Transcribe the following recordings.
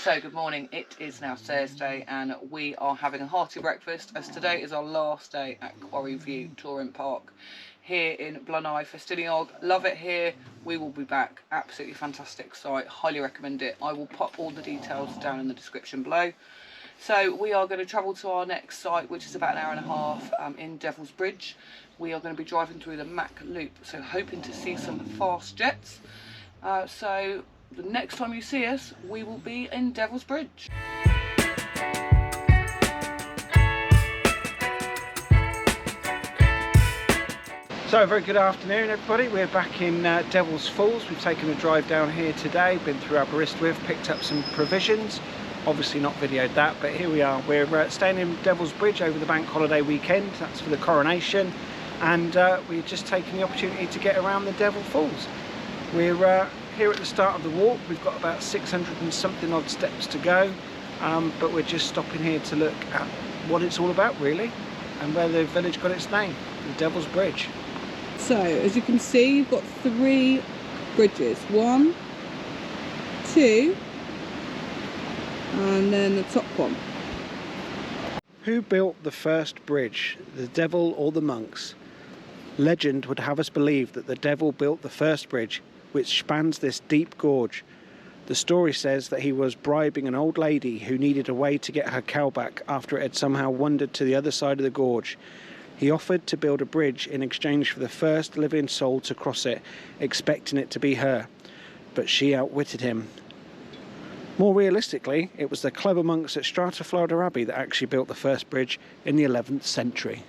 So good morning, it is now Thursday and we are having a hearty breakfast as today is our last day at Quarry View Touring Park here in Blunai, Festiniog. Love it here, we will be back, absolutely fantastic site, highly recommend it. I will pop all the details down in the description below. So we are going to travel to our next site, which is about an hour and a half in Devils Bridge. We are going to be driving through the Mac Loop, so hoping to see some fast jets. So the next time you see us, we will be in Devils Bridge. So, very good afternoon everybody. We're back in Devils Falls. We've taken a drive down here today, been through Aberystwyth, picked up some provisions. Obviously not videoed that, but here we are. We're staying in Devils Bridge over the bank holiday weekend. That's for the coronation. And we're just taking the opportunity to get around the Devil Falls. We're here at the start of the walk. We've got about 600 and something odd steps to go, but we're just stopping here to look at what it's all about really, and where the village got its name, the Devil's Bridge. So as you can see, you've got 3 bridges, 1, 2, and then the top one. Who built the first bridge, the devil or the monks? Legend would have us believe that the devil built the first bridge, which spans this deep gorge. The story says that he was bribing an old lady who needed a way to get her cow back after it had somehow wandered to the other side of the gorge. He offered to build a bridge in exchange for the first living soul to cross it, expecting it to be her. But she outwitted him. More realistically, it was the clever monks at Strataflada Abbey that actually built the first bridge in the 11th century.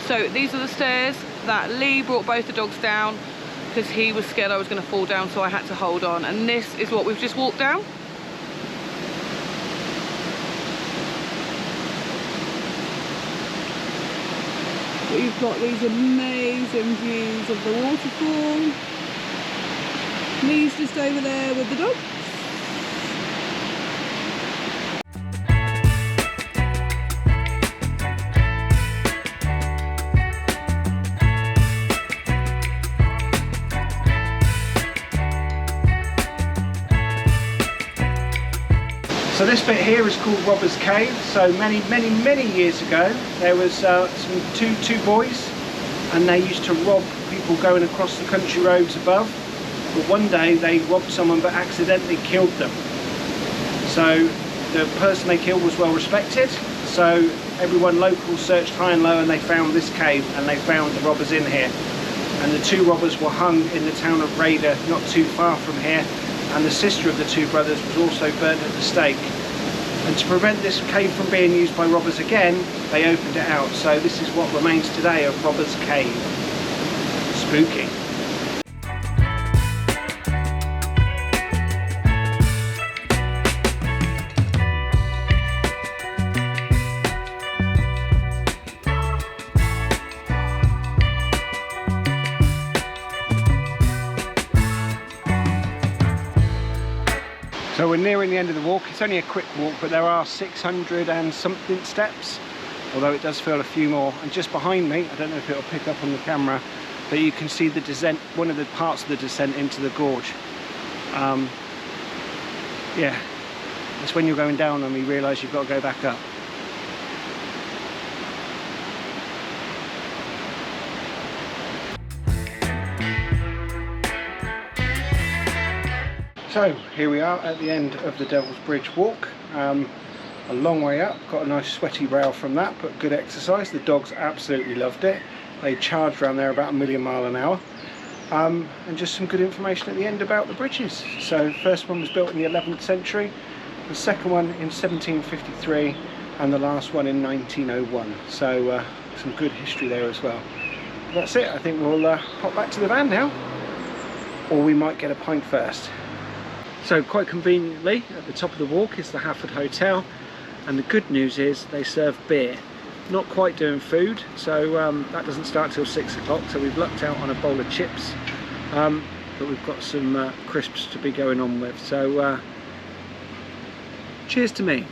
So these are the stairs that Lee brought both the dogs down because he was scared I was going to fall down, so I had to hold on. And this is what we've just walked down. We've got these amazing views of the waterfall. Lee's just over there with the dog. So this bit here is called Robber's Cave. So many years ago there was two boys, and they used to rob people going across the country roads above. But one day they robbed someone but accidentally killed them. So the person they killed was well respected, so everyone local searched high and low and they found this cave, and they found the robbers in here. And the 2 robbers were hung in the town of Raider, not too far from here. And the sister of the 2 brothers was also burnt at the stake. And to prevent this cave from being used by robbers again, they opened it out. So this is what remains today of Robber's Cave. Spooky. So we're nearing the end of the walk. It's only a quick walk, but there are 600 and something steps, although it does feel a few more. And just behind me, I don't know if it'll pick up on the camera, but you can see the descent, one of the parts of the descent into the gorge. Yeah, it's when you're going down and you realise you've got to go back up. So here we are at the end of the Devil's Bridge walk. A long way up, got a nice sweaty brow from that, but good exercise. The dogs absolutely loved it. They charged around there about 1,000,000 miles an hour. And just some good information at the end about the bridges. So first one was built in the 11th century, the second one in 1753, and the last one in 1901. So some good history there as well. But that's it. I think we'll pop back to the van now, or we might get a pint first. So quite conveniently at the top of the walk is the Hafford Hotel, and the good news is they serve beer. Not quite doing food, so that doesn't start till 6 o'clock, so we've lucked out on a bowl of chips. but we've got some crisps to be going on with. So cheers to me.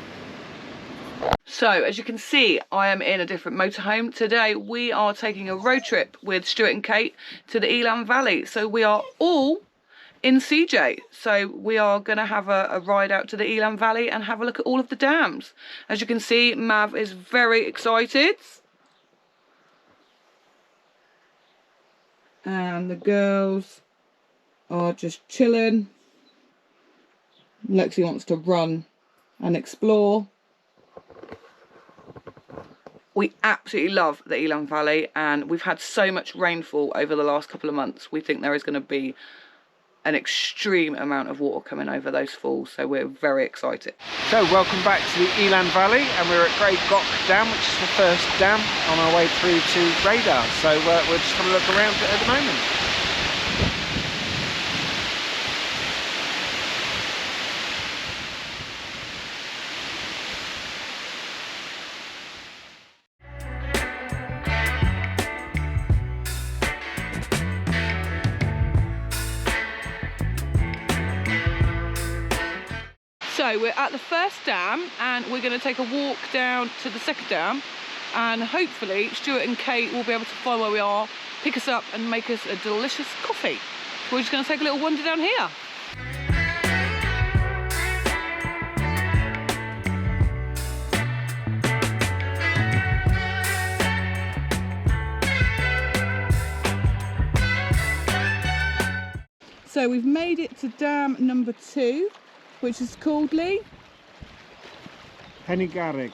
So, as you can see, I am in a different motorhome. Today, we are taking a road trip with Stuart and Kate to the Elan Valley. So, we are all in CJ. So, we are going to have a ride out to the Elan Valley and have a look at all of the dams. As you can see, Mav is very excited. And the girls are just chilling. Lexi wants to run and explore. We absolutely love the Elan Valley, and we've had so much rainfall over the last couple of months. We think there is going to be an extreme amount of water coming over those falls, so we're very excited. So welcome back to the Elan Valley, and we're at Grey Gock Dam, which is the first dam on our way through to Radar. So we're just having a look around it at the moment. So we're at the first dam, and we're going to take a walk down to the second dam, and hopefully Stuart and Kate will be able to find where we are, pick us up and make us a delicious coffee. We're just going to take a little wander down here. So we've made it to dam number 2, which is called, Lee? Hennigarrig.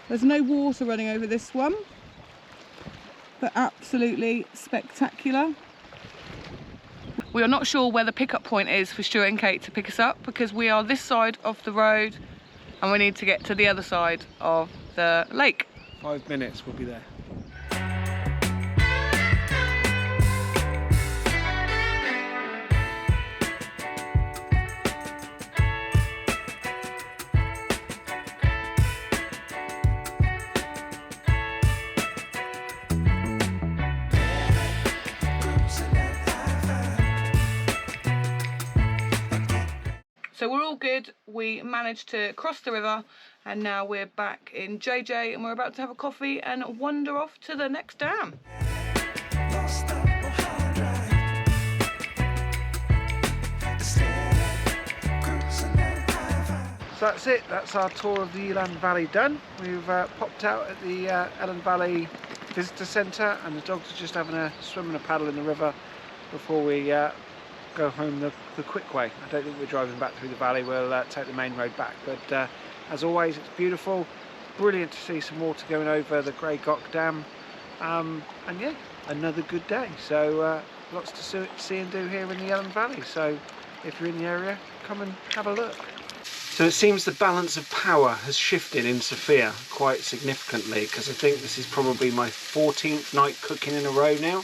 There's no water running over this one, but absolutely spectacular. We are not sure where the pickup point is for Stuart and Kate to pick us up, because we are this side of the road and we need to get to the other side of the lake. 5 minutes, we'll be there. So we're all good. We managed to cross the river, and now we're back in JJ, and we're about to have a coffee and wander off to the next dam. So that's it, that's our tour of the Elan Valley done. We've popped out at the Elan Valley Visitor Centre, and the dogs are just having a swim and a paddle in the river before we go home the quick way. I don't think we're driving back through the valley, we'll take the main road back. But as always, it's beautiful, brilliant to see some water going over the Grey Gock Dam. And yeah, another good day. So lots to see and do here in the Elan Valley. So if you're in the area, come and have a look. So it seems the balance of power has shifted in Sofia quite significantly, because I think this is probably my 14th night cooking in a row now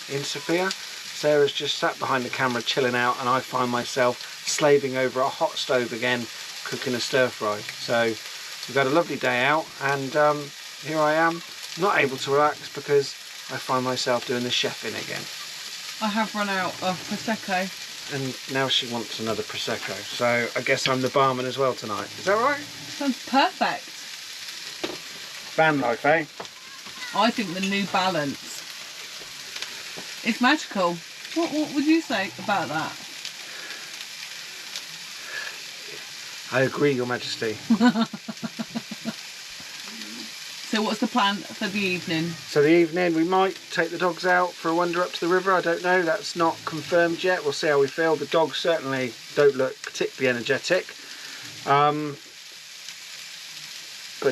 in Sofia. Sarah's just sat behind the camera chilling out, and I find myself slaving over a hot stove again, cooking a stir fry. So we've had a lovely day out, and here I am, not able to relax because I find myself doing the chefing again. I have run out of Prosecco. And now she wants another Prosecco, so I guess I'm the barman as well tonight. Is that right? Sounds perfect. Van life, eh? I think the New Balance is magical. What would you say about that? I agree, Your Majesty. So what's the plan for the evening? So the evening, we might take the dogs out for a wander up to the river. I don't know, that's not confirmed yet. We'll see how we feel. The dogs certainly don't look particularly energetic. But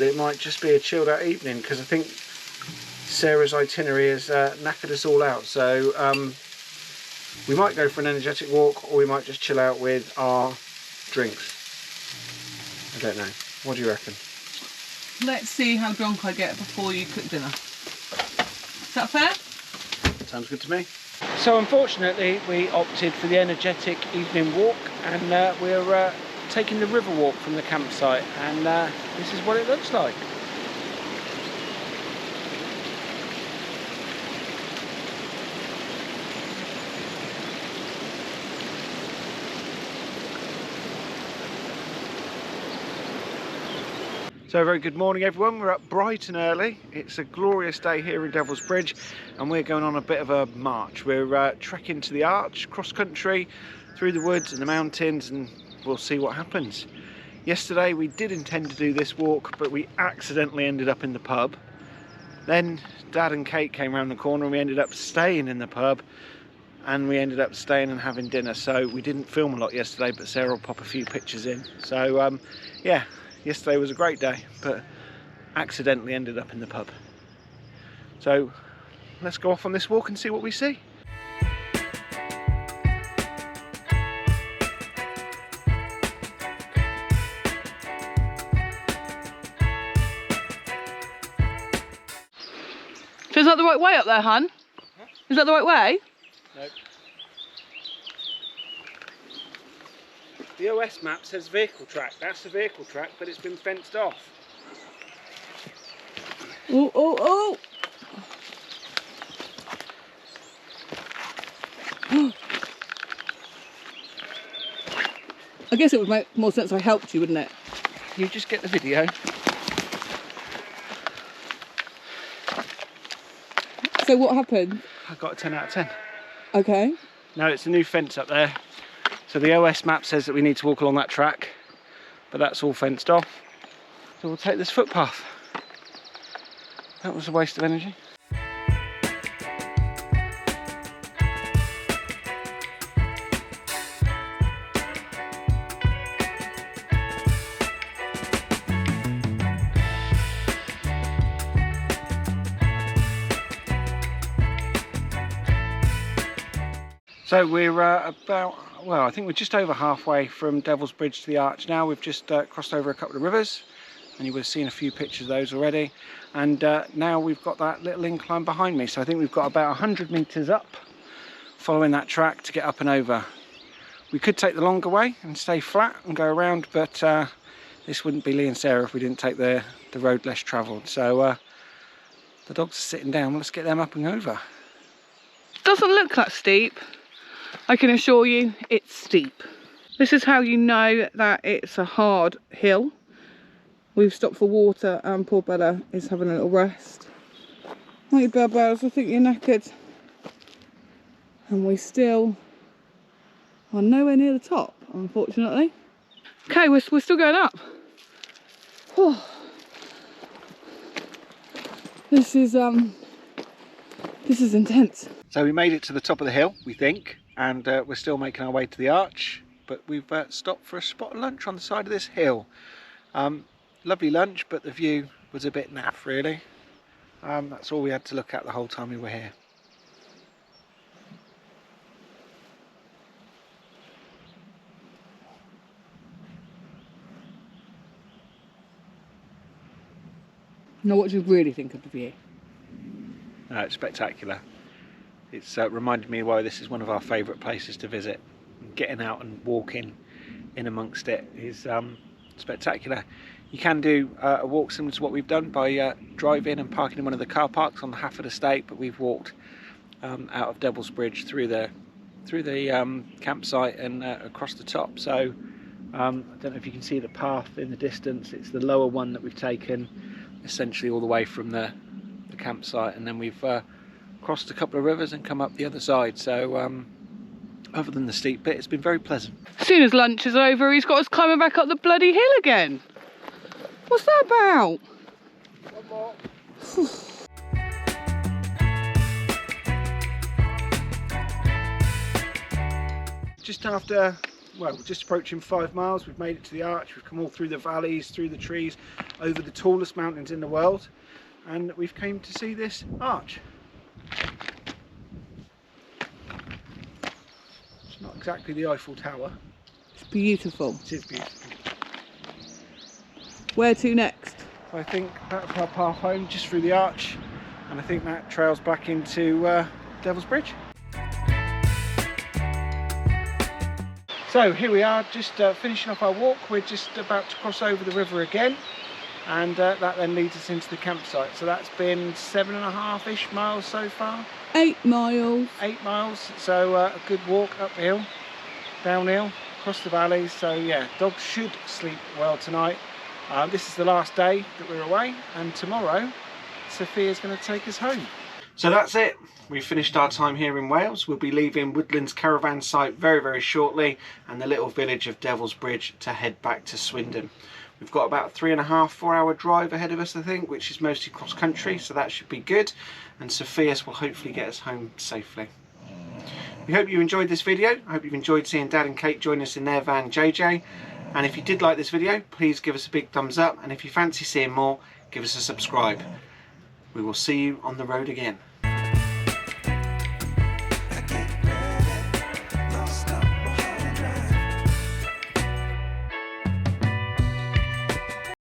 it might just be a chilled out evening, because I think Sarah's itinerary has knackered us all out. So we might go for an energetic walk, or we might just chill out with our drinks. I don't know. What do you reckon? Let's see how drunk I get before you cook dinner. Is that fair? Sounds good to me. So unfortunately we opted for the energetic evening walk, and we're taking the river walk from the campsite, and this is what it looks like. So very good morning everyone, we're up bright and early. It's a glorious day here in Devils Bridge and we're going on a bit of a march. We're trekking to the Arch, cross country, through the woods and the mountains, and we'll see what happens. Yesterday we did intend to do this walk, but we accidentally ended up in the pub. Then Dad and Kate came around the corner and we ended up staying in the pub, and we ended up staying and having dinner. So we didn't film a lot yesterday, but Sarah will pop a few pictures in. So yeah, yesterday was a great day, but accidentally ended up in the pub. So let's go off on this walk and see what we see. So is that the right way up there, hun? Huh? Is that the right way? Nope. The OS map says vehicle track. That's the vehicle track, but it's been fenced off. Oh, oh, oh! I guess it would make more sense if I helped you, wouldn't it? You just get the video. So what happened? I got a 10 out of 10. Okay. No, it's a new fence up there. So the OS map says that we need to walk along that track, but that's all fenced off. So we'll take this footpath. That was a waste of energy. So we're about, well, I think we're just over halfway from Devils Bridge to the Arch now. We've just crossed over a couple of rivers, and you would have seen a few pictures of those already. And now we've got that little incline behind me. So I think we've got about 100 metres up, following that track to get up and over. We could take the longer way and stay flat and go around, but this wouldn't be Lee and Sarah if we didn't take the road less travelled. So the dogs are sitting down. Let's get them up and over. Doesn't look that steep. I can assure you it's steep. This is how you know that it's a hard hill. We've stopped for water and poor Bella is having a little rest. Hey Bells, I think you're knackered. And we still are nowhere near the top, unfortunately. Okay, we're still going up. Whew. This is intense. So we made it to the top of the hill, we think, and we're still making our way to the Arch, but we've stopped for a spot of lunch on the side of this hill. Lovely lunch, but the view was a bit naff really. That's all we had to look at the whole time we were here. Now what do you really think of the view? It's spectacular. It's reminded me why this is one of our favourite places to visit. Getting out and walking in amongst it is spectacular. You can do a walk similar to what we've done by driving and parking in one of the car parks on the Hafford estate, but we've walked out of Devils Bridge through the campsite and across the top. So I don't know if you can see the path in the distance. It's the lower one that we've taken essentially all the way from the campsite, and then we've crossed a couple of rivers and come up the other side. So other than the steep bit, it's been very pleasant. As soon as lunch is over, he's got us climbing back up the bloody hill again. What's that about? One more. Just after, well, we're just approaching 5 miles. We've made it to the Arch. We've come all through the valleys, through the trees, over the tallest mountains in the world, and we've came to see this arch. It's not exactly the Eiffel Tower. It's beautiful. It is beautiful. Where to next? I think that's our path home, just through the Arch, and I think that trails back into Devils Bridge. So here we are, just finishing off our walk. We're just about to cross over the river again, and that then leads us into the campsite. So that's been 7.5-ish miles so far. 8 miles. 8 miles, so a good walk uphill, downhill, across the valleys. So yeah, dogs should sleep well tonight. This is the last day that we're away, and tomorrow Sophia's going to take us home. So that's it. We've finished our time here in Wales. We'll be leaving Woodlands Caravan site very shortly, and the little village of Devils Bridge to head back to Swindon. We've got about 3.5–4 hour drive ahead of us, I think, which is mostly cross country, so that should be good, and Sophia's will hopefully get us home safely. We hope you enjoyed this video. I hope you've enjoyed seeing Dad and Kate join us in their van JJ, and if you did like this video, please give us a big thumbs up, and if you fancy seeing more, give us a subscribe. We will see you on the road again.